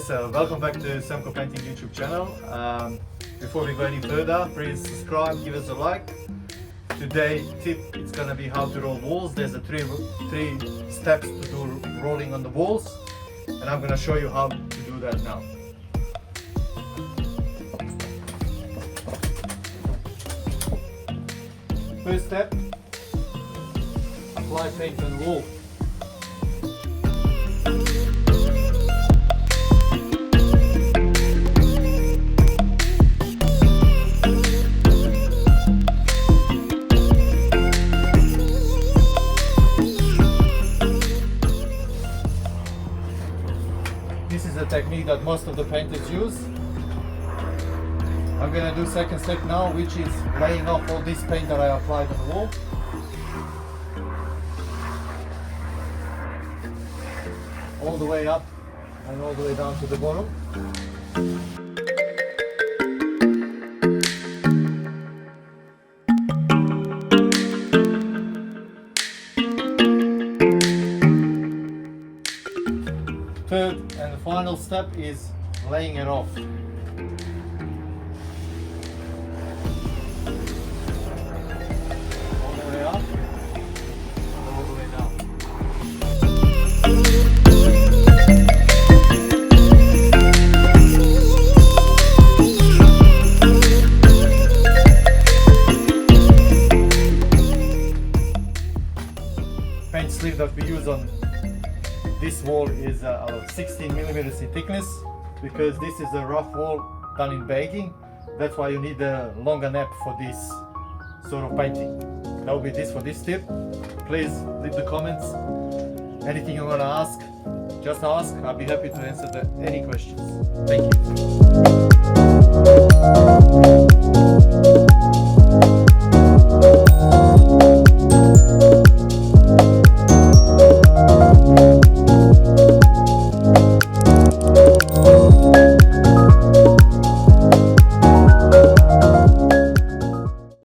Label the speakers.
Speaker 1: guys, welcome back to Semco Painting YouTube channel. Before we go any further, please subscribe, give us a like. Today tip it's gonna be how to roll walls. There's a three steps to do rolling on the walls, and I'm gonna show you how to do that now. First step, apply paint on the wall. This is a technique that most of the painters use. I'm gonna do second step now, which is laying off all this paint that I applied on the wall. All the way up and all the way down to the bottom. Third and final step is laying it off. All the way up and all the way down. Paint sleeve that we use on this wall is 16 millimeters in thickness, because this is a rough wall done in baking. That's why you need a longer nap for this sort of painting. That will be this for this tip. Please leave the comments. Anything you want to ask, just ask. I'll be happy to answer any questions. Thank you.